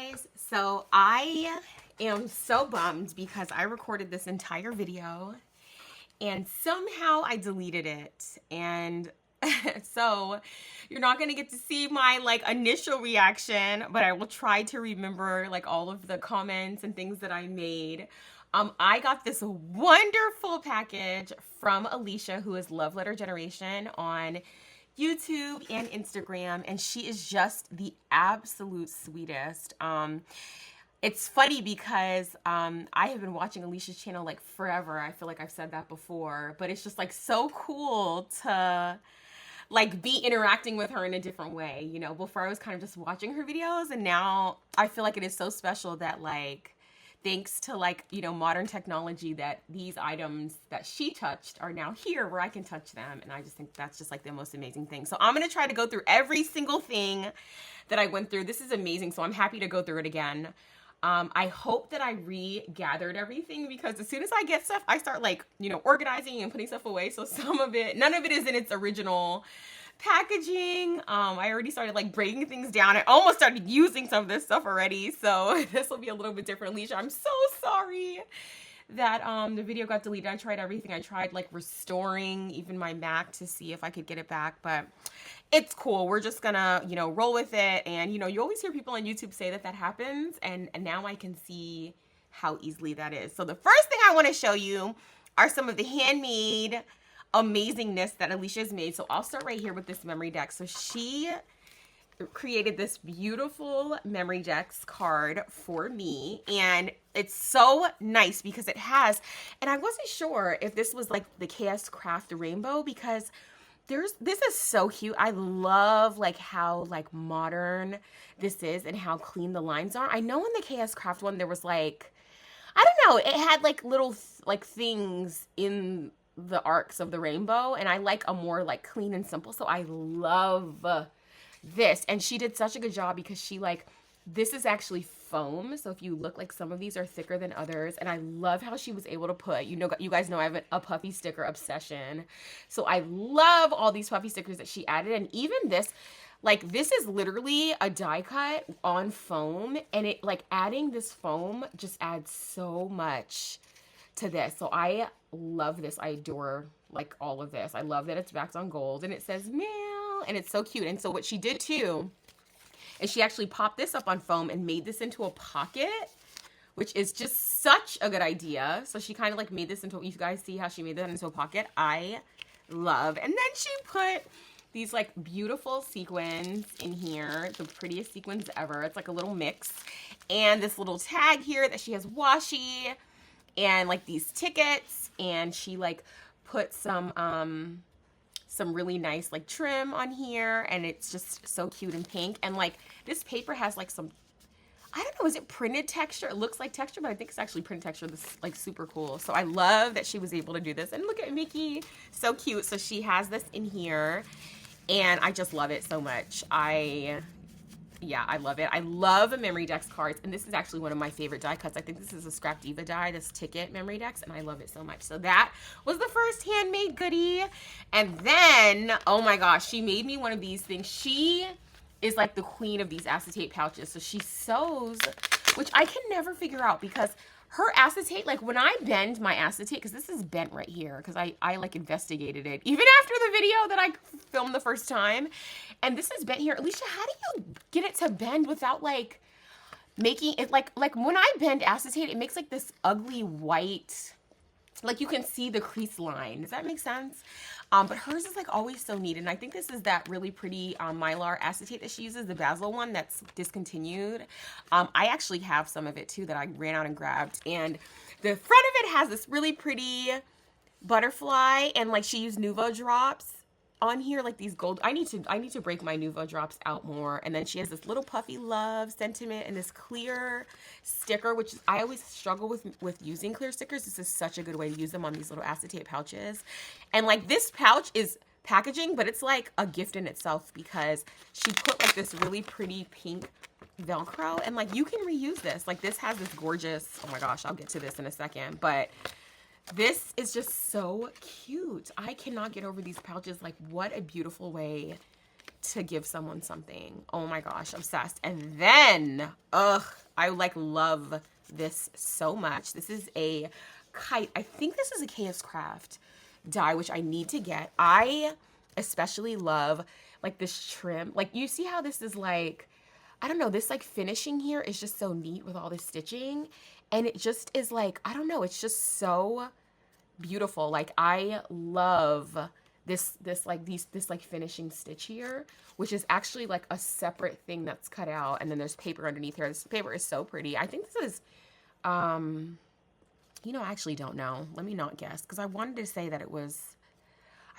guys, so I am so bummed because I recorded this entire video and somehow I deleted it, and so you're not going to get to see my initial reaction, but I will try to remember all of the comments and things that I made. I got this wonderful package from Alisha, who is Love Letter Generation on YouTube and Instagram, and she is just the absolute sweetest. It's funny because I have been watching Alicia's channel forever. I feel like I've said that before, but it's just so cool to be interacting with her in a different way. You know, before I was kind of just watching her videos, and now I feel like it is so special that thanks to modern technology, that these items that she touched are now here where I can touch them. And I just think that's just the most amazing thing. So I'm going to try to go through every single thing that I went through. This is amazing. So I'm happy to go through it again. I hope that I regathered everything, because as soon as I get stuff, I start organizing and putting stuff away. So none of it is in its original packaging. I already started breaking things down. I almost started using some of this stuff already, so this will be a little bit different. Alicia, I'm so sorry that the video got deleted. I tried everything. I tried restoring even my Mac to see if I could get it back, but it's cool. We're just gonna roll with it. And you always hear people on YouTube say that happens, and now I can see how easily that is. So the first thing I want to show you are some of the handmade amazingness that Alisha has made. So I'll start right here with this memory deck. So she created this beautiful memory decks card for me, and it's so nice because it has, and I wasn't sure if this was the KS Craft Rainbow, because this is so cute. I love how modern this is and how clean the lines are. I know in the KS Craft one there was I don't know, it had little things in the arcs of the rainbow, and I like a more clean and simple. So I love this, and she did such a good job because she this is actually foam. So if you look, some of these are thicker than others, and I love how she was able to put, you guys know I have a puffy sticker obsession. So I love all these puffy stickers that she added, and even this, this is literally a die cut on foam, and it adding this foam just adds so much to this. So I love this. I adore all of this. I love that it's backed on gold and it says mail, and it's so cute. And so what she did too is she actually popped this up on foam and made this into a pocket, which is just such a good idea. So she kind of made this into, you guys see how she made that into a pocket? I love. And then she put these beautiful sequins in here, the prettiest sequins ever. It's a little mix, and this little tag here that she has washi, and these tickets, and she put some really nice trim on here, and it's just so cute and pink. And this paper has some, I don't know, is it printed texture? It looks like texture, but I think it's actually printed texture. This is super cool. So I love that she was able to do this. And look at Mickey, so cute. So she has this in here, and I just love it so much. Yeah, I love it. I love memory decks cards, and this is actually one of my favorite die cuts. I think this is a Scrap Diva die, this ticket memory decks, and I love it so much. So that was the first handmade goodie. And then, oh my gosh, she made me one of these things. She is the queen of these acetate pouches. So she sews, which I can never figure out, because her acetate, when I bend my acetate, because this is bent right here, because I investigated it even after the video that I filmed the first time, and this is bent here. Alisha, how do you get it to bend without making it when I bend acetate, it makes this ugly white, you can see the crease line. Does that make sense? But hers is always so neat, and I think this is that really pretty Mylar acetate that she uses, the Basil one that's discontinued. I actually have some of it too that I ran out and grabbed, and the front of it has this really pretty butterfly, and she used Nuvo drops on here, these gold. I need to break my Nuvo drops out more. And then she has this little puffy love sentiment and this clear sticker, which I always struggle with using clear stickers. This is such a good way to use them on these little acetate pouches. And this pouch is packaging, but it's a gift in itself, because she put this really pretty pink Velcro, and you can reuse this. This has this gorgeous, oh my gosh, I'll get to this in a second, but this is just so cute. I cannot get over these pouches. What a beautiful way to give someone something. Oh my gosh, obsessed. And then, I like love this so much. This is a kite. I think this is a KS Craft die, which I need to get. I especially love like this trim. Like, you see how this is like, I don't know, this like finishing here is just so neat with all this stitching. And it just is like, I don't know, it's just so beautiful. Like, I love this finishing stitch here, which is actually like a separate thing that's cut out, and then there's paper underneath here. This paper is so pretty. I think this is you know, I actually don't know. Let me not guess, because I wanted to say that it was,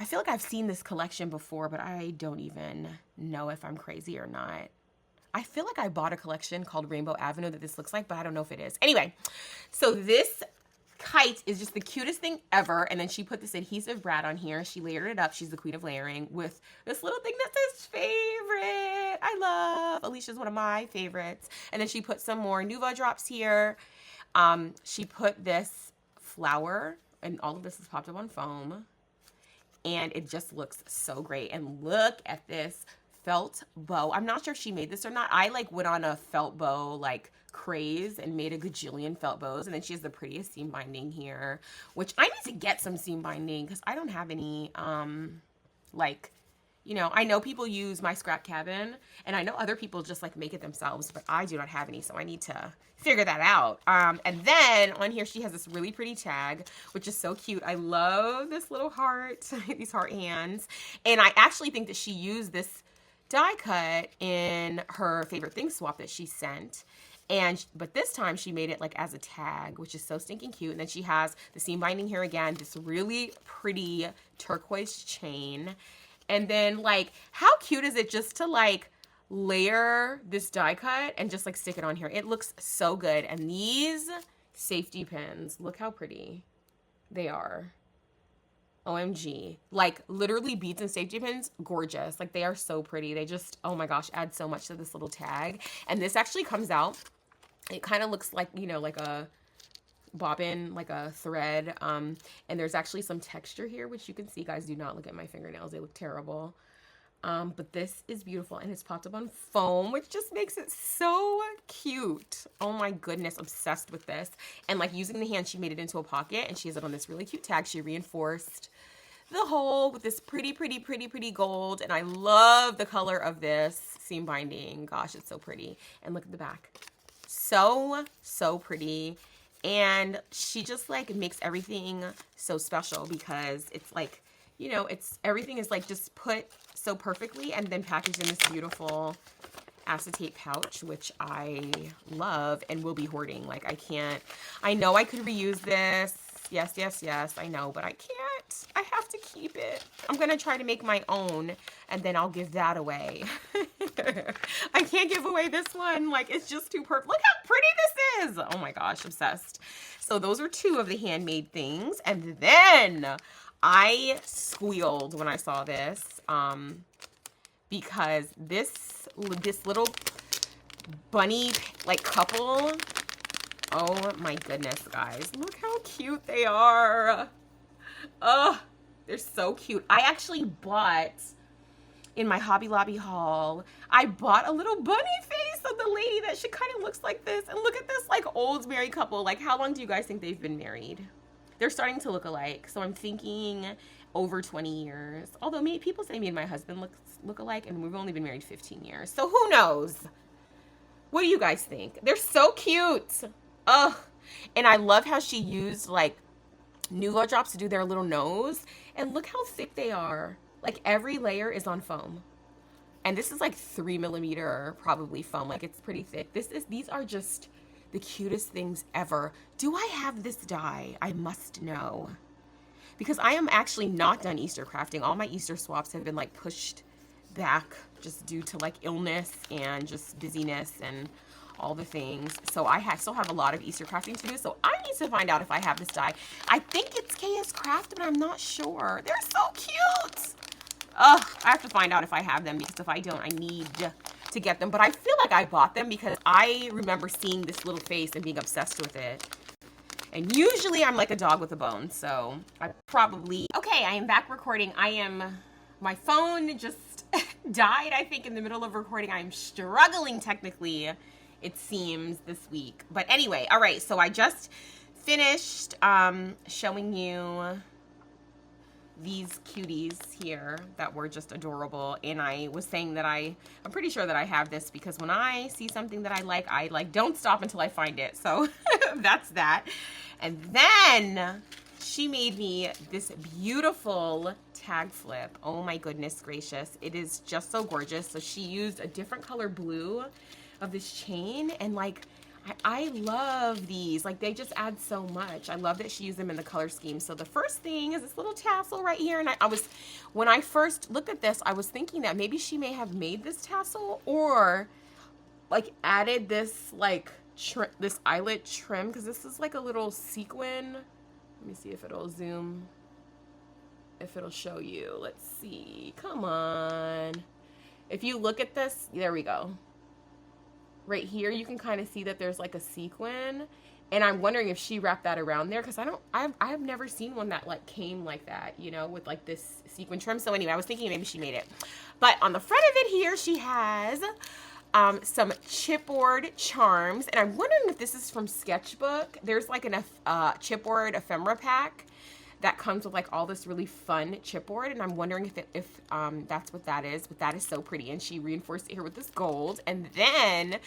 I feel like I've seen this collection before, but I don't even know if I'm crazy or not. I feel like I bought a collection called Rainbow Avenue that this looks like, but I don't know if it is. Anyway, so this kite is just the cutest thing ever. And then she put this adhesive brad on here. She layered it up. She's the queen of layering with this little thing that says favorite. I love. Alicia's one of my favorites. And then she put some more Nuva drops here. She put this flower, and all of this is popped up on foam. And it just looks so great. And look at this felt bow. I'm not sure if she made this or not. I like went on a felt bow like craze and made a gajillion felt bows. And then she has the prettiest seam binding here, which I need to get some seam binding because I don't have any. Like, you know, I know people use My Scrap Cabin, and I know other people just like make it themselves, but I do not have any, so I need to figure that out. And then on here she has this really pretty tag, which is so cute. I love this little heart, these heart hands, and I actually think that she used this die cut in her favorite thing swap that she sent. But this time she made it like as a tag, which is so stinking cute. And then she has the seam binding here again, this really pretty turquoise chain. And then like, how cute is it just to like layer this die cut and just like stick it on here? It looks so good. And these safety pins, look how pretty they are. OMG. Like, literally beads and safety pins, gorgeous. Like, they are so pretty. They just, oh my gosh, add so much to this little tag. And this actually comes out. It kind of looks like, you know, like a bobbin, like a thread. And there's actually some texture here, which you can see. Guys, do not look at my fingernails. They look terrible. But this is beautiful, and it's popped up on foam, which just makes it so cute. Oh my goodness, obsessed with this. And like using the hand, she made it into a pocket, and she has it on this really cute tag. She reinforced the hole with this pretty, pretty, pretty, pretty gold. And I love the color of this seam binding. Gosh, it's so pretty. And look at the back. So, so pretty. And she just like makes everything so special because it's like, you know, everything is like just put so perfectly and then packaged in this beautiful acetate pouch, which I love and will be hoarding. Like, I know I could reuse this. Yes, yes, yes, I know, but I can't. I have to keep it. I'm going to try to make my own, and then I'll give that away. I can't give away this one. Like, it's just too perfect. Look how pretty this is. Oh my gosh, obsessed. So those are two of the handmade things. And then I squealed when I saw this because this little bunny like couple, oh my goodness, guys, look how cute they are. Oh, they're so cute. I actually bought in my Hobby Lobby haul, I bought a little bunny face of the lady that she kind of looks like this. And look at this like old married couple. Like, how long do you guys think they've been married? They're starting to look alike, so I'm thinking over 20 years. Although people say me and my husband look alike, and we've only been married 15 years. So who knows? What do you guys think? They're so cute. Ugh. And I love how she used like Nuvo drops to do their little nose. And look how thick they are. Like, every layer is on foam. And this is like 3mm probably foam. Like, it's pretty thick. These are just the cutest things ever. Do I have this die? I must know. Because I am actually not done Easter crafting. All my Easter swaps have been like pushed back just due to like illness and just busyness and all the things. So I still have a lot of Easter crafting to do. So I need to find out if I have this die. I think it's KS Craft, but I'm not sure. They're so cute. Ugh, I have to find out if I have them, because if I don't, I need to get them. But I feel like I bought them because I remember seeing this little face and being obsessed with it. And usually I'm like a dog with a bone, so I probably... Okay, I am back recording. My phone just died, I think, in the middle of recording. I'm struggling technically, it seems, this week. But anyway, all right, so I just finished showing you these cuties here that were just adorable, and I was saying that I'm pretty sure that I have this because when I see something that I like don't stop until I find it. So that's that. And then she made me this beautiful tag flip. Oh my goodness gracious, it is just so gorgeous. So she used a different color blue of this chain, and like I love these. Like, they just add so much. I love that she used them in the color scheme. So the first thing is this little tassel right here. And when I first looked at this, I was thinking that maybe she may have made this tassel or like added this like this eyelet trim, because this is like a little sequin. Let me see if it'll zoom, if it'll show you. Let's see. Come on. If you look at this, there we go. Right here, you can kind of see that there's like a sequin, and I'm wondering if she wrapped that around there, because I've never seen one that like came like that, you know, with like this sequin trim. So anyway, I was thinking maybe she made it. But on the front of it here, she has some chipboard charms, and I'm wondering if this is from Sketchbook. There's like a chipboard ephemera pack that comes with like all this really fun chipboard, and I'm wondering if that's what that is. But that is so pretty, and she reinforced it here with this gold. And then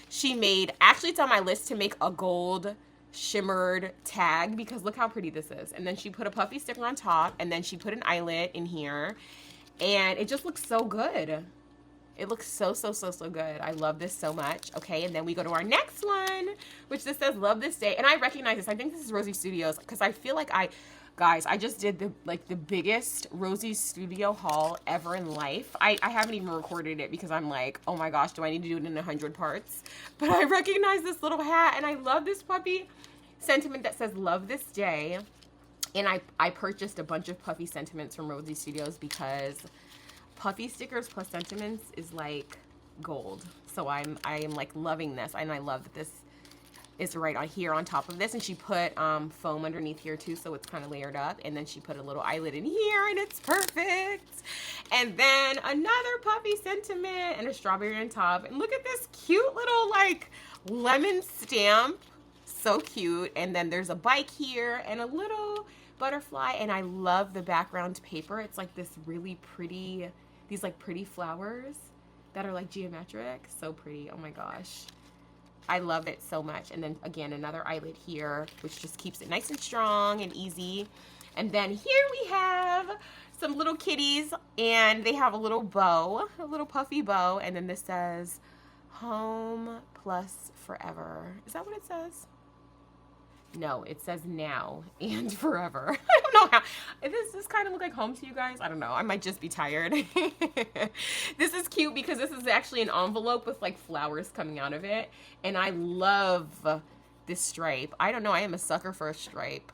she made, actually it's on my list to make a gold shimmered tag, because look how pretty this is. And then she put a puffy sticker on top, and then she put an eyelet in here, and it just looks so good. It looks so good. I love this so much. Okay, and then we go to our next one, which this says love this day, and I recognize this. I think this is Rosie Studios, because I feel like Guys, I just did the biggest Rosie Studio haul ever in life. I haven't even recorded it because I'm like, oh my gosh, do I need to do it in 100 parts? But I recognize this little hat, and I love this puppy sentiment that says love this day. And I purchased a bunch of puffy sentiments from Rosie Studios because puffy stickers plus sentiments is like gold. So I am like loving this, and I love that this is right on here on top of this, and she put foam underneath here too, so it's kind of layered up, and then she put a little eyelet in here, and it's perfect. And then another puffy sentiment and a strawberry on top, and look at this cute little like lemon stamp, so cute. And then there's a bike here and a little butterfly, and I love the background paper. It's like this really pretty, these like pretty flowers that are like geometric, so pretty. Oh my gosh, I love it so much. And then again, another eyelet here, which just keeps it nice and strong and easy. And then here we have some little kitties, and they have a little bow, a little puffy bow. And then this says home plus forever. Is that what it says? No, it says now and forever. I don't know how. Does this kind of look like home to you guys? I don't know. I might just be tired. This is cute because this is actually an envelope with like flowers coming out of it. And I love this stripe. I don't know. I am a sucker for a stripe.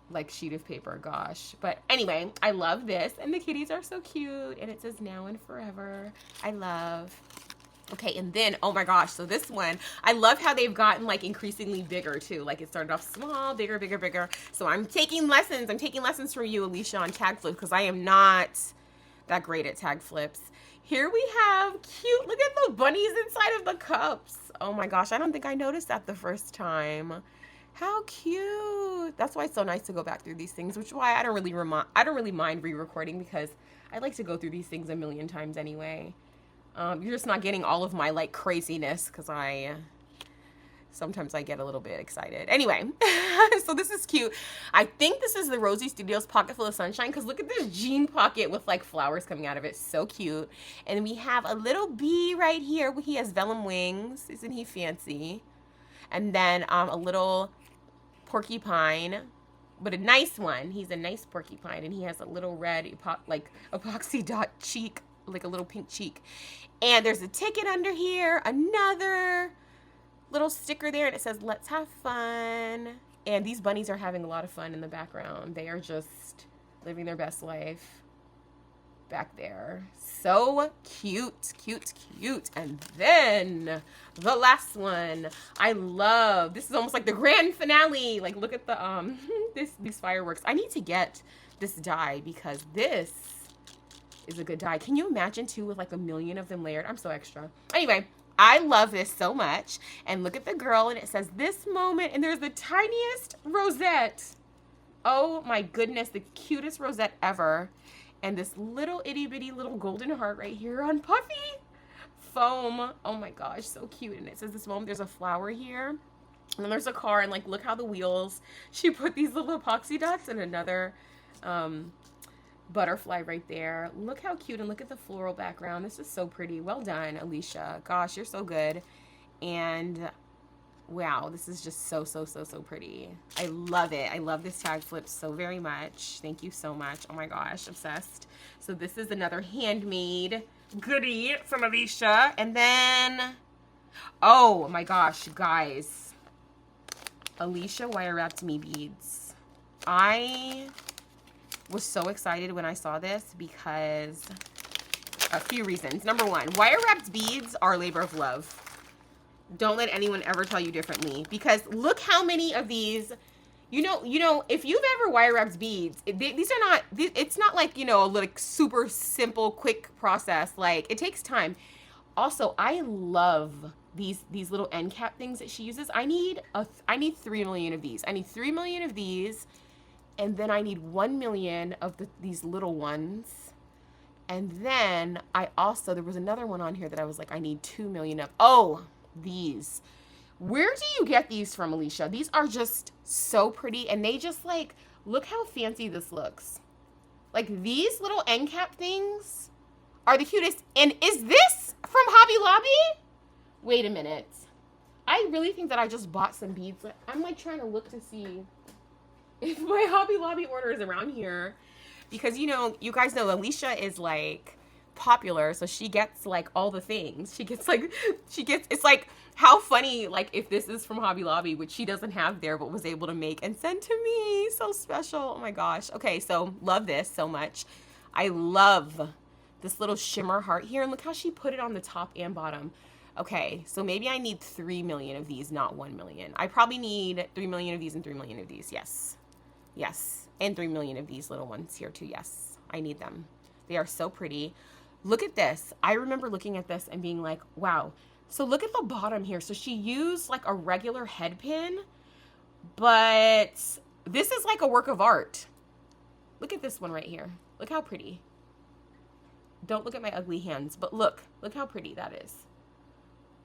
Like sheet of paper. Gosh. But anyway, I love this. And the kitties are so cute. And it says now and forever. I love. Okay, and then, oh my gosh, so this one, I love how they've gotten like increasingly bigger too. Like it started off small, bigger, bigger, bigger. So I'm taking lessons. I'm taking lessons from you, Alisha, on tag flip, because I am not that great at tag flips. Here we have cute, look at the bunnies inside of the cups. Oh my gosh, I don't think I noticed that the first time. How cute. That's why it's so nice to go back through these things, which is why I don't really mind re-recording, because I like to go through these things a million times anyway. You're just not getting all of my like craziness, because sometimes I get a little bit excited. Anyway, so this is cute. I think this is the Rosie Studios Pocket Full of Sunshine, because look at this jean pocket with like flowers coming out of it. So cute. And we have a little bee right here. He has vellum wings. Isn't he fancy? And then a little porcupine, but a nice one. He's a nice porcupine, and he has a little red epoxy dot cheek, like a little pink cheek. And there's a ticket under here, another little sticker there, and it says let's have fun. And these bunnies are having a lot of fun in the background. They are just living their best life back there. So cute, cute, cute. And then the last one, I love, this is almost like the grand finale. Like look at the these fireworks. I need to get this die, because this is a good dye. Can you imagine too with like a million of them layered? I'm so extra. Anyway, I love this so much. And look at the girl, and it says this moment, and there's the tiniest rosette. Oh my goodness, the cutest rosette ever. And this little itty bitty little golden heart right here on puffy foam. Oh my gosh, so cute. And it says this moment, there's a flower here. And then there's a car, and like, look how the wheels, she put these little epoxy dots and another butterfly right there. Look how cute, and look at the floral background. This is so pretty. Well done, Alisha. Gosh, you're so good. And wow, this is just so pretty. I love it. I love this tag flip so very much. Thank you so much. Oh my gosh, obsessed. So this is another handmade goodie from Alisha. And then, oh my gosh, guys, Alisha wire wrapped me beads. I was so excited when I saw this because a few reasons. Number one, wire wrapped beads are a labor of love. Don't let anyone ever tell you differently, because look how many of these, you know, if you've ever wire wrapped beads, these are not, it's not like, you know, a like super simple, quick process. Like, it takes time. Also, I love these little end cap things that she uses. I need 3 million of these. I need 3 million of these. And then I need 1 million of these little ones. And then there was another one on here that I was like, I need 2 million of. Oh, these. Where do you get these from, Alisha? These are just so pretty, and they just like, look how fancy this looks. Like, these little end cap things are the cutest. And is this from Hobby Lobby? Wait a minute. I really think that I just bought some beads. I'm like trying to look to see if my Hobby Lobby order is around here, because, you know, you guys know Alisha is like popular, so she gets like all the things. It's like, how funny, like, if this is from Hobby Lobby, which she doesn't have there, but was able to make and send to me. So special. Oh my gosh. Okay, so love this so much. I love this little shimmer heart here, and look how she put it on the top and bottom. Okay, so maybe I need 3 million of these, not 1 million. I probably need 3 million of these and 3 million of these. Yes. Yes. And 3 million of these little ones here too. Yes. I need them. They are so pretty. Look at this. I remember looking at this and being like, wow. So look at the bottom here. So she used like a regular head pin, but this is like a work of art. Look at this one right here. Look how pretty. Don't look at my ugly hands, but look how pretty that is.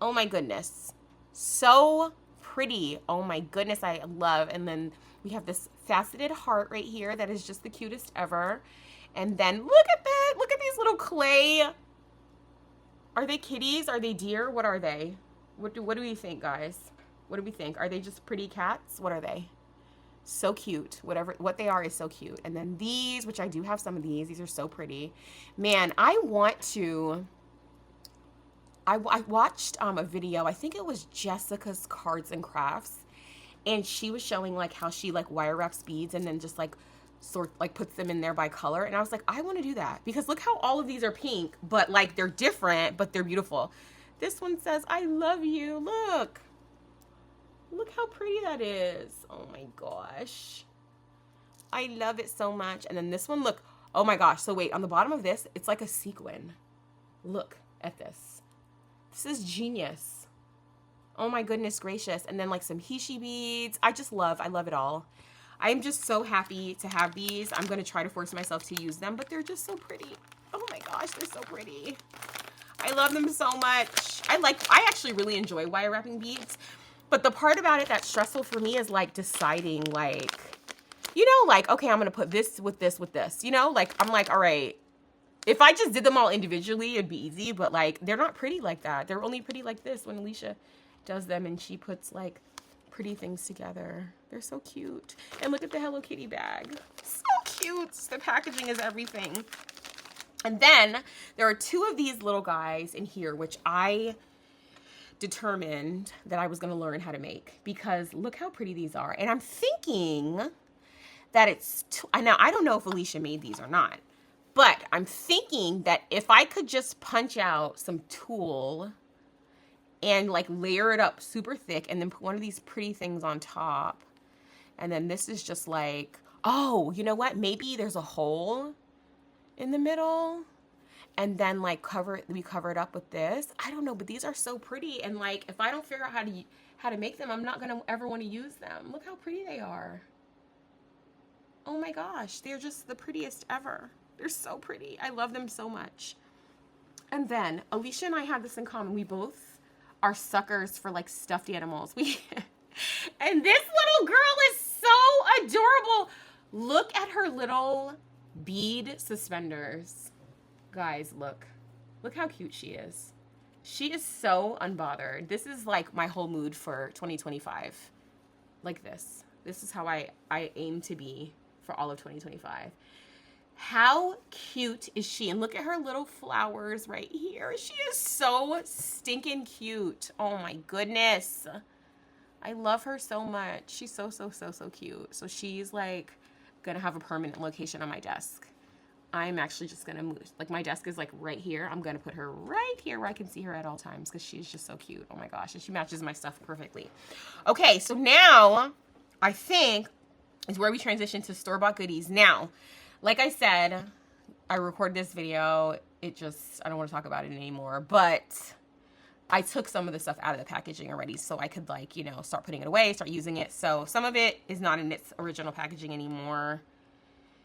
Oh my goodness. So pretty. Oh my goodness, I love. And then we have this faceted heart right here that is just the cutest ever. And then look at that. Look at these little clay. Are they kitties? Are they deer? What are they? What do we think, guys? What do we think? Are they just pretty cats? What are they? So cute. What they are is so cute. And then these, which I do have some of these. These are so pretty. Man, I watched a video. I think it was Jessica's Cards and Crafts. And she was showing like how she like wire wraps beads and then just like puts them in there by color. And I was like, I want to do that, because look how all of these are pink, but like they're different, but they're beautiful. This one says, I love you. Look how pretty that is. Oh my gosh. I love it so much. And then this one, look, oh my gosh. So wait, on the bottom of this, it's like a sequin. Look at this. This is genius. Oh my goodness gracious. And then like some Hishi beads. I love it all. I'm just so happy to have these. I'm going to try to force myself to use them, but they're just so pretty. Oh my gosh, they're so pretty. I love them so much. I actually really enjoy wire wrapping beads, but the part about it that's stressful for me is like deciding, like, you know, like, okay, I'm going to put this with this with this, you know, like, I'm like, all right, if I just did them all individually, it'd be easy, but like, they're not pretty like that. They're only pretty like this when Alisha does them and she puts like pretty things together. They're so cute. And look at the Hello Kitty bag. So cute. The packaging is everything. And then there are 2 of these little guys in here, which I determined that I was going to learn how to make, because look how pretty these are. And I'm thinking that it's, now I don't know if Alisha made these or not, but I'm thinking that if I could just punch out some tulle and like layer it up super thick and then put one of these pretty things on top. And then this is just like, oh, you know what? Maybe there's a hole in the middle. And then like we cover it up with this. I don't know, but these are so pretty. And like, if I don't figure out how to make them, I'm not gonna ever want to use them. Look how pretty they are. Oh my gosh, they're just the prettiest ever. They're so pretty. I love them so much. And then Alisha and I have this in common. We both are suckers for like stuffed animals. And this little girl is so adorable. Look at her little bead suspenders. Guys, look how cute she is. She is so unbothered. This is like my whole mood for 2025. Like this. This is how I aim to be for all of 2025. How cute is she? And look at her little flowers right here. She is so stinking cute. Oh my goodness. I love her so much. She's so cute. So she's like gonna have a permanent location on my desk. I'm actually just gonna move, like my desk is like right here. I'm gonna put her right here where I can see her at all times because she's just so cute. Oh my gosh, and she matches my stuff perfectly. Okay, so now I think is where we transition to store-bought goodies. Now, like I said, I recorded this video. I don't want to talk about it anymore, but I took some of the stuff out of the packaging already so I could like, you know, start putting it away, start using it. So some of it is not in its original packaging anymore,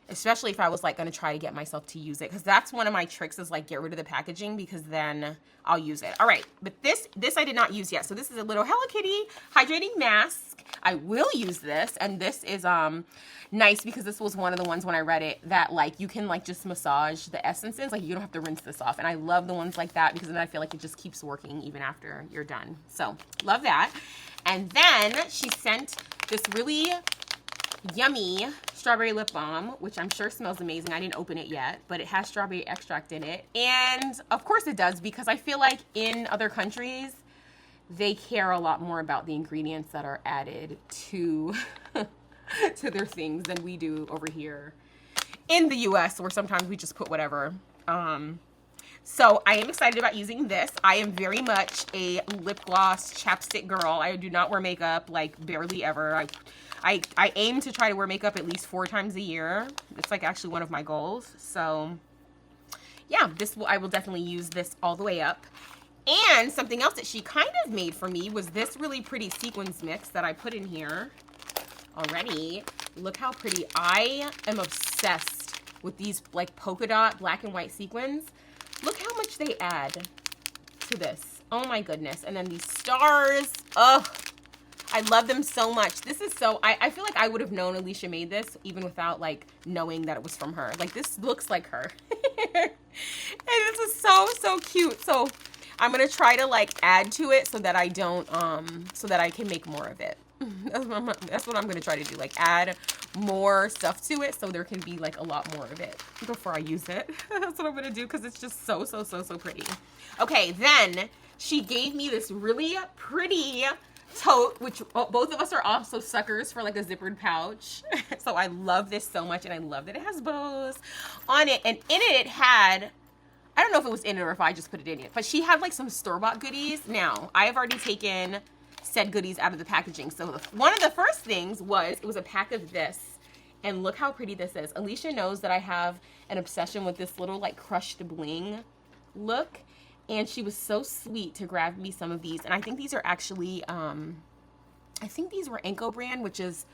especially if I was like going to try to get myself to use it. Because that's one of my tricks is like get rid of the packaging because then I'll use it. All right, but this I did not use yet. So this is a little Hello Kitty hydrating mask. I will use this, and this is nice because this was one of the ones when I read it that like you can like just massage the essences, like you don't have to rinse this off. And I love the ones like that because then I feel like it just keeps working even after you're done. So love that. And then she sent this really yummy strawberry lip balm, which I'm sure smells amazing. I didn't open it yet, but it has strawberry extract in it. And of course it does, because I feel like in other countries, they care a lot more about the ingredients that are added to, to their things than we do over here in the US, where sometimes we just put whatever. So I am excited about using this. I am very much a lip gloss chapstick girl. I do not wear makeup, like barely ever. I aim to try to wear makeup at least 4 times a year. It's like actually one of my goals. So yeah, I will definitely use this all the way up. And something else that she kind of made for me was this really pretty sequins mix that I put in here already. Look how pretty. I am obsessed with these like polka dot black and white sequins. Look how much they add to this. Oh my goodness. And then these stars. Ugh. I love them so much. This is so, I feel like I would have known Alisha made this even without like knowing that it was from her. Like this looks like her. And this is so cute. So I'm going to try to like add to it so that I don't, so that I can make more of it. That's what I'm going to try to do. Like add more stuff to it so there can be like a lot more of it before I use it. That's what I'm going to do because it's just so pretty. Okay, then she gave me this really pretty tote, which both of us are also suckers for like a zippered pouch. So I love this so much, and I love that it has bows on it. And in it had, I don't know if it was in it or if I just put it in it, but she had like some store-bought goodies. Now, I have already taken said goodies out of the packaging. So one of the first things was, it was a pack of this. And look how pretty this is. Alisha knows that I have an obsession with this little like crushed bling look. And she was so sweet to grab me some of these. And I think these are actually, I think these were Enco brand, which is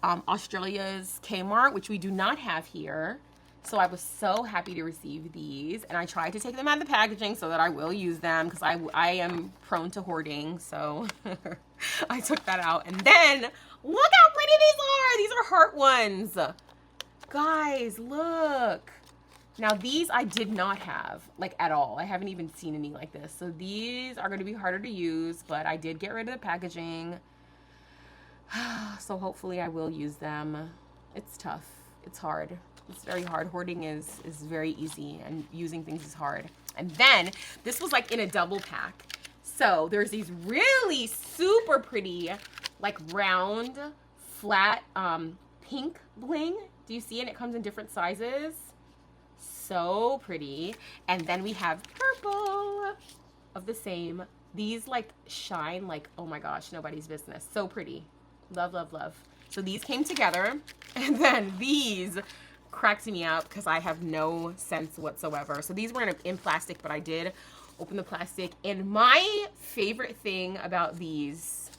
Australia's Kmart, which we do not have here. So I was so happy to receive these. And I tried to take them out of the packaging so that I will use them because I am prone to hoarding. So I took that out. And then look how pretty these are. These are heart ones. Guys, look. Now these I did not have like at all. I haven't even seen any like this. So these are going to be harder to use, but I did get rid of the packaging. So hopefully I will use them. It's tough. It's hard. It's very hard. Hoarding is very easy and using things is hard. And then this was like in a double pack. So there's these really super pretty like round flat pink bling. Do you see it? It comes in different sizes. So pretty. And then we have purple of the same. These like shine like, oh my gosh, nobody's business. So pretty. Love, love, love. So these came together. And then these cracks me up because I have no sense whatsoever. So these were in plastic, but I did open the plastic. And my favorite thing about these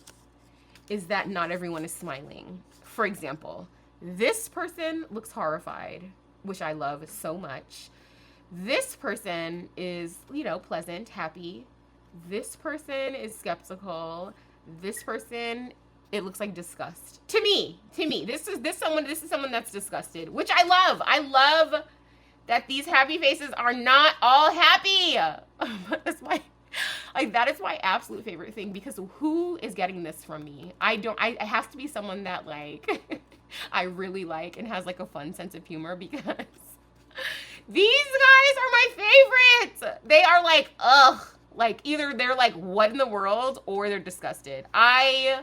is that not everyone is smiling. For example, this person looks horrified, which I love so much. This person is, you know, pleasant, happy. This person is skeptical. This person, it looks like disgust. To me, this is someone that's disgusted, which I love. I love that these happy faces are not all happy. That's that is my absolute favorite thing, because who is getting this from me? It has to be someone that like I really like and has like a fun sense of humor, because these guys are my favorites. They are like, ugh. Like either they're like, what in the world, or they're disgusted. I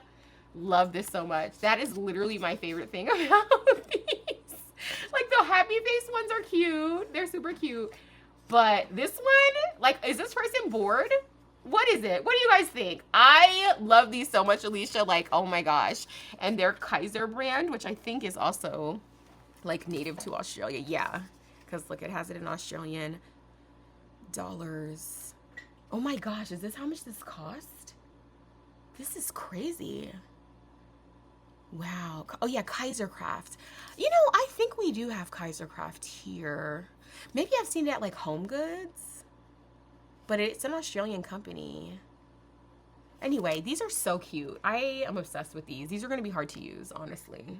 love this so much. That is literally my favorite thing about these. Like the happy face ones are cute. They're super cute. But this one, like, is this person bored? What is it? What do you guys think? I love these so much, Alisha. Like, oh my gosh. And their Kaiser brand, which I think is also like native to Australia. Yeah. Because look, it has it in Australian dollars. Oh my gosh, is this how much this cost? This is crazy. Wow. Oh yeah, Kaiser Craft. You know, I think we do have Kaiser Craft here. Maybe I've seen it at like Home Goods, but it's an Australian company. Anyway, these are so cute. I am obsessed with these. These are going to be hard to use, honestly.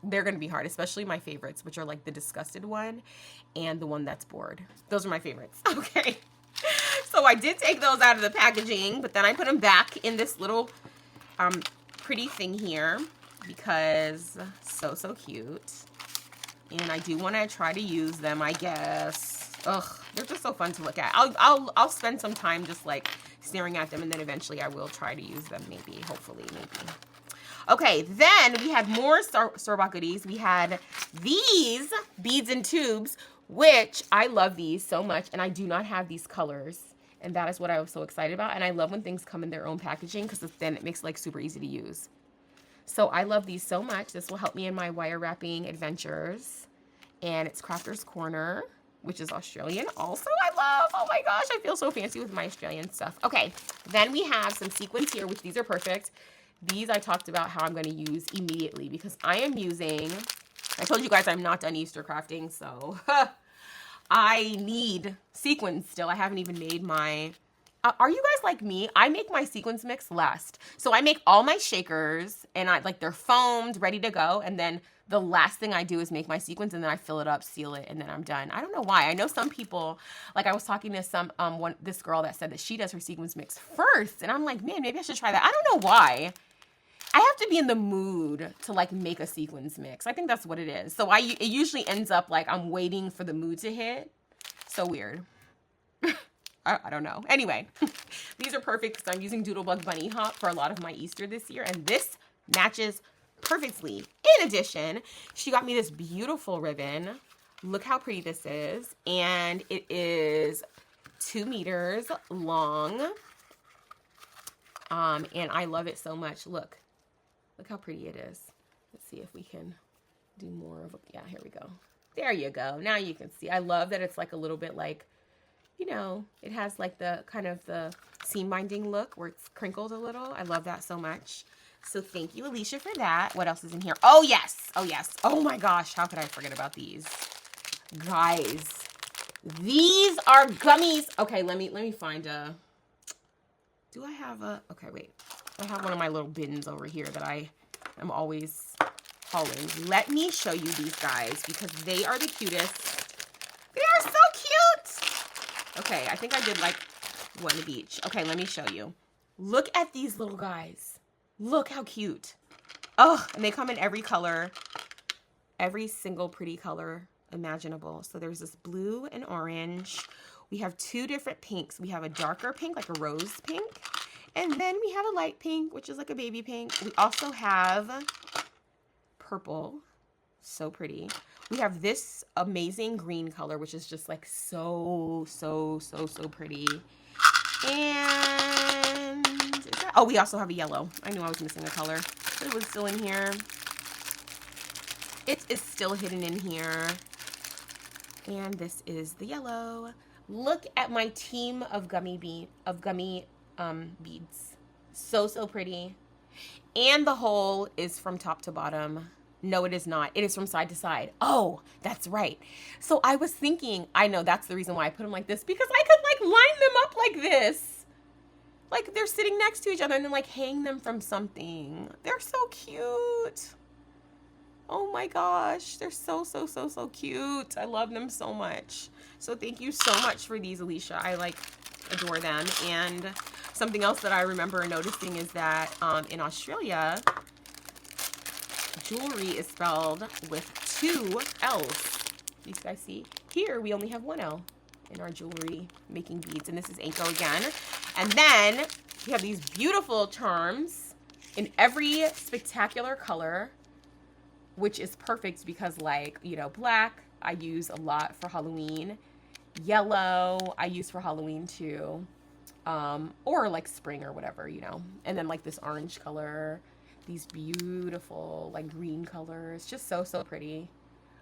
They're going to be hard, especially my favorites, which are like the disgusted one and the one that's bored. Those are my favorites. Okay. So I did take those out of the packaging, but then I put them back in this little pretty thing here because so cute. And I do want to try to use them, I guess. Ugh, they're just so fun to look at. I'll spend some time just like staring at them, and then eventually I will try to use them, maybe, hopefully, maybe. Okay, then we had more store-bought goodies. We had these beads and tubes, which I love these so much, and I do not have these colors, and that is what I was so excited about. And I love when things come in their own packaging, because then it makes it like super easy to use. So I love these so much. This will help me in my wire wrapping adventures, and it's Crafter's Corner, which is Australian also. I love, oh my gosh, I feel so fancy with my Australian stuff. Okay, then we have some sequins here, which these are perfect. These I talked about how I'm going to use immediately, because I am using, I told you guys I'm not done Easter crafting, so I need sequins still. I haven't even made my, are you guys like me? I make my sequins mix last. So I make all my shakers, and they're foamed, ready to go, and then the last thing I do is make my sequins, and then I fill it up, seal it, and then I'm done. I don't know why. I know some people, like I was talking to this girl that said that she does her sequins mix first, and I'm like, man, maybe I should try that. I don't know why. I have to be in the mood to like make a sequins mix. I think that's what it is. So it usually ends up like I'm waiting for the mood to hit. So weird. I don't know. Anyway, these are perfect because I'm using Doodlebug Bunny Hop for a lot of my Easter this year, and this matches perfectly. In addition, she got me this beautiful ribbon. Look how pretty this is. And it is 2 meters long. And I love it so much. Look how pretty it is. Let's see if we can do more of it. Yeah, here we go. There you go. Now you can see. I love that it's like a little bit like, you know, it has like the kind of the seam binding look where it's crinkled a little. I love that so much. So thank you, Alisha, for that. What else is in here? Oh, yes. Oh, yes. Oh, my gosh. How could I forget about these? Guys, these are gummies. Okay, let me find a... Do I have a... Okay, wait. I have one of my little bins over here that I am always hauling. Let me show you these guys because they are the cutest. They are so cute. Okay, I think I did like one of each. Okay, let me show you. Look at these little guys. Look how cute. Oh, and they come in every color, every single pretty color imaginable. So there's this blue and orange. We have 2 different pinks. We have a darker pink, like a rose pink. And then we have a light pink, which is like a baby pink. We also have purple. So pretty. We have this amazing green color, which is just like so pretty. And oh, we also have a yellow. I knew I was missing a color. It was still in here. It is still hidden in here. And this is the yellow. Look at my team of gummy beads. So, so pretty. And the hole is from top to bottom. No, it is not. It is from side to side. Oh, that's right. So I was thinking, I know that's the reason why I put them like this, because I could like line them up like this. Like they're sitting next to each other and then like hang them from something. They're so cute. Oh my gosh. They're so, so, so, so cute. I love them so much. So thank you so much for these, Alisha. I like adore them. And something else that I remember noticing is that in Australia, jewelry is spelled with 2 L's. You guys see? Here we only have 1 L in our jewelry making beads, and this is Anko again. And then we have these beautiful charms in every spectacular color, which is perfect because, like, you know, black I use a lot for Halloween. Yellow I use for Halloween too, or like spring or whatever, you know. And then like this orange color, these beautiful like green colors, just so, so pretty.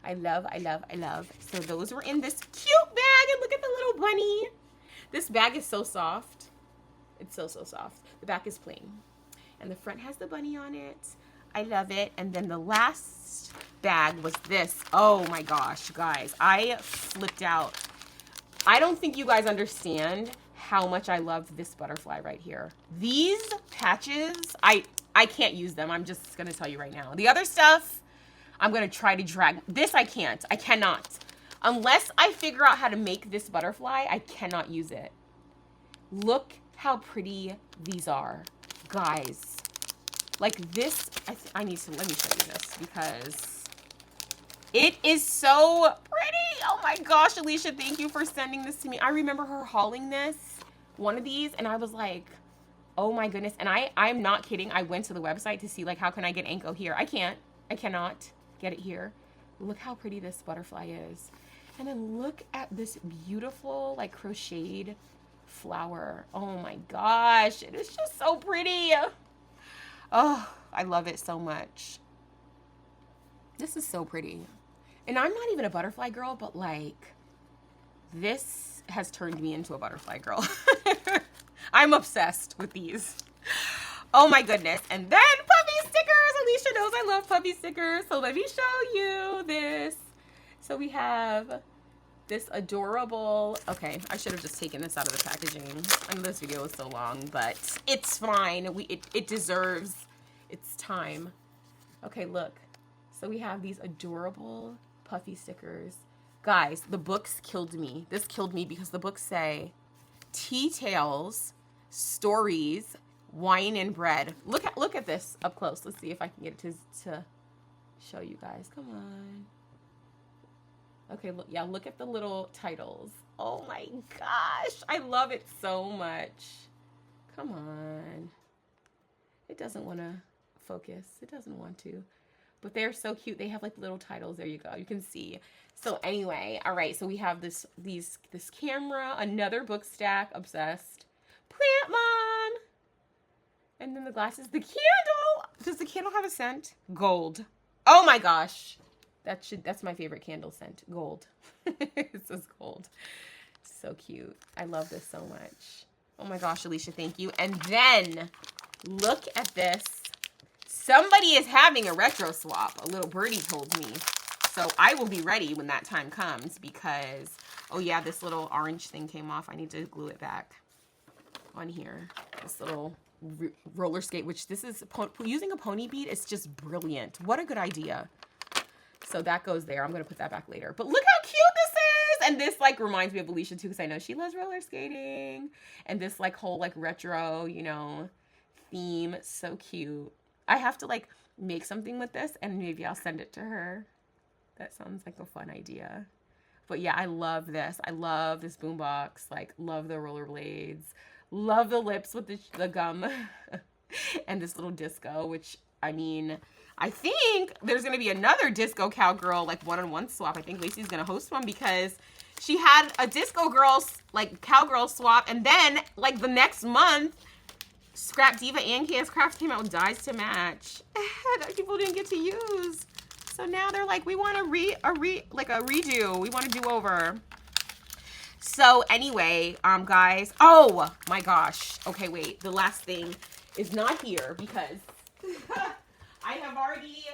I love, I love, I love. So those were in this cute bag, and look at the little bunny. This bag is so soft. It's so, so soft. The back is plain and the front has the bunny on it. I love it. And then the last bag was this. Oh my gosh, guys, I flipped out. I don't think you guys understand how much I love this butterfly right here. These patches, I can't use them. I'm just gonna tell you right now. The other stuff, I'm gonna try to drag. This I can't. I cannot. Unless I figure out how to make this butterfly, I cannot use it. Look how pretty these are, guys. Like this, let me show you this because it is so pretty. Oh my gosh, Alisha, thank you for sending this to me. I remember her hauling one of these, and I was like, oh my goodness. And I'm not kidding. I went to the website to see like, how can I get Anko here? I cannot get it here. Look how pretty this butterfly is. And then look at this beautiful like crocheted flower. Oh my gosh, it is just so pretty. Oh, I love it so much. This is so pretty. And I'm not even a butterfly girl, but like this has turned me into a butterfly girl. I'm obsessed with these. Oh my goodness. And then puppy stickers. Alisha knows I love puppy stickers. So let me show you this. So we have this adorable, okay, I should have just taken this out of the packaging. I know this video is so long, but it's fine. It deserves its time. Okay, look. So we have these adorable puffy stickers. Guys, the books killed me. This killed me because the books say tea tales, stories, wine and bread. Look at this up close. Let's see if I can get it to show you guys. Come on. Okay, look, yeah, look at the little titles. Oh my gosh, I love it so much. Come on. It doesn't want to focus. It doesn't want to. But they're so cute. They have like little titles. There you go. You can see. So anyway, all right, so we have this camera, another book stack, obsessed. Plant Mom. And then the glasses, the candle. Does the candle have a scent? Gold. Oh my gosh. That's my favorite candle scent. Gold. It says gold. So cute. I love this so much. Oh my gosh, Alisha, thank you. And then look at this. Somebody is having a retro swap. A little birdie told me. So I will be ready when that time comes because, oh yeah, this little orange thing came off. I need to glue it back on here. This little roller skate, which this is, using a pony bead, it's just brilliant. What a good idea. So that goes there. I'm going to put that back later. But look how cute this is. And this like reminds me of Alisha too, because I know she loves roller skating. And this like whole like retro, you know, theme. So cute. I have to like make something with this and maybe I'll send it to her. That sounds like a fun idea. But yeah, I love this. I love this boombox. Like, love the rollerblades. Love the lips with the gum. And this little disco, which, I mean, I think there's going to be another disco cowgirl, like, one-on-one swap. I think Lacey's going to host one because she had a disco girl, like, cowgirl swap. And then, like, the next month, Scrap Diva and Chaos Crafts came out with dyes to match that people didn't get to use. So now they're like, we want a redo. We want a do-over. So anyway, guys, oh my gosh. Okay, wait, the last thing is not here because I have already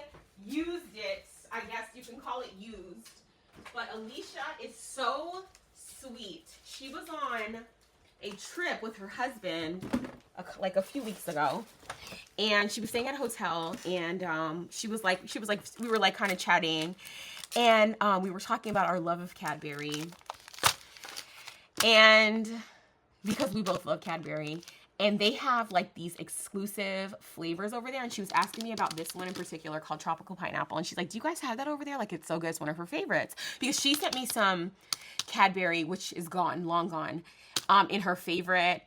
used it. I guess you can call it used. But Alisha is so sweet. She was on a trip with her husband like a few weeks ago, and she was staying at a hotel, and we were like kind of chatting, and we were talking about our love of Cadbury, and because we both love Cadbury, and they have like these exclusive flavors over there, and she was asking me about this one in particular called Tropical Pineapple, and she's like, do you guys have that over there? Like, it's so good. It's one of her favorites, because she sent me some Cadbury, which is gone, long gone, in her favorite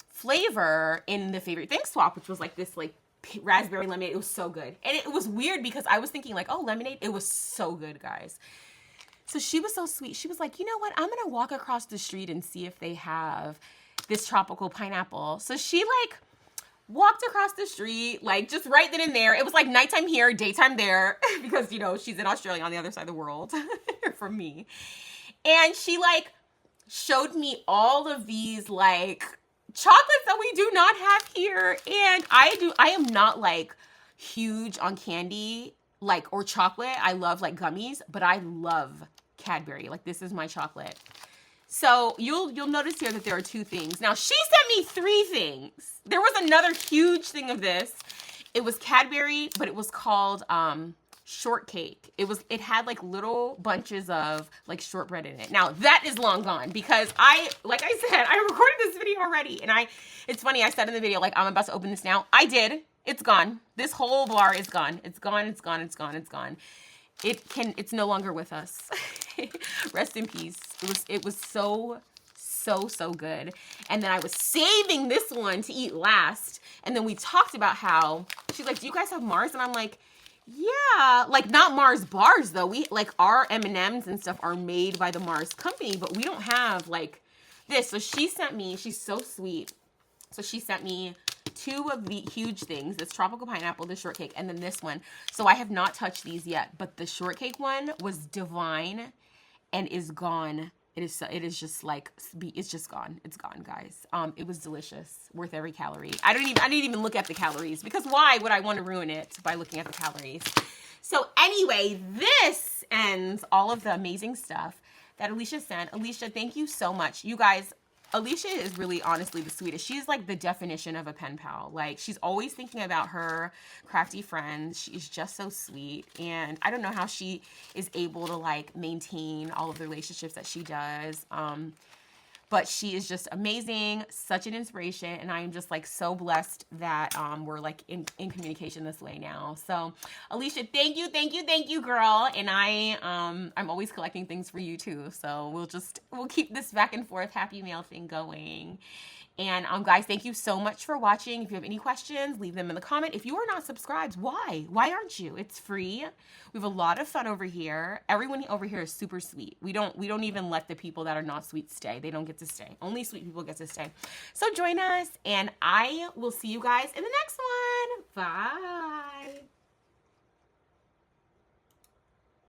flavor in the favorite thing swap, which was like this like raspberry lemonade. It was so good. And it was weird because I was thinking like, oh, lemonade. It was so good, guys. So she was so sweet. She was like, you know what? I'm going to walk across the street and see if they have this tropical pineapple. So she like walked across the street, like just right then and there. It was like nighttime here, daytime there, because, you know, she's in Australia on the other side of the world from me. And she like showed me all of these like chocolates that we do not have here. And I am not like huge on candy, like, or chocolate. I love like gummies, but I love Cadbury. Like, this is my chocolate. So you'll notice here that there are two things. Now, she sent me 3 things. There was another huge thing of this. It was Cadbury, but it was called shortcake. It had like little bunches of like shortbread in it. Now that is long gone because like I said, I recorded this video already, and it's funny, I said in the video, like, I'm about to open this now. I did. It's gone. This whole bar is gone. It's gone. It's gone. It's gone. It's gone. It's no longer with us. Rest in peace. It was so good. And then I was saving this one to eat last. And then we talked about how she's like, do you guys have Mars? And I'm like, yeah, like not Mars bars though. We like our M&Ms and stuff are made by the Mars company, but we don't have like this. So she sent me, she's so sweet. So she sent me 2 of the huge things, this tropical pineapple, the shortcake, and then this one. So I have not touched these yet, but the shortcake one was divine and is gone. It is just like, it's just gone. It's gone, guys. It was delicious, worth every calorie. I didn't even look at the calories because why would I want to ruin it by looking at the calories? So anyway, this ends all of the amazing stuff that Alisha sent. Alisha, thank you so much. You guys, Alisha is really honestly the sweetest. She's like the definition of a pen pal. Like, she's always thinking about her crafty friends. She's just so sweet. And I don't know how she is able to like maintain all of the relationships that she does. But she is just amazing, such an inspiration, and I am just like so blessed that we're like in communication this way now. So Alisha, thank you, girl. And I'm always collecting things for you too. So we'll keep this back and forth happy mail thing going. And guys, thank you so much for watching. If you have any questions, leave them in the comment. If you are not subscribed, why? Why aren't you? It's free. We have a lot of fun over here. Everyone over here is super sweet. We don't even let the people that are not sweet stay. They don't get to stay. Only sweet people get to stay. So join us, and I will see you guys in the next one. Bye.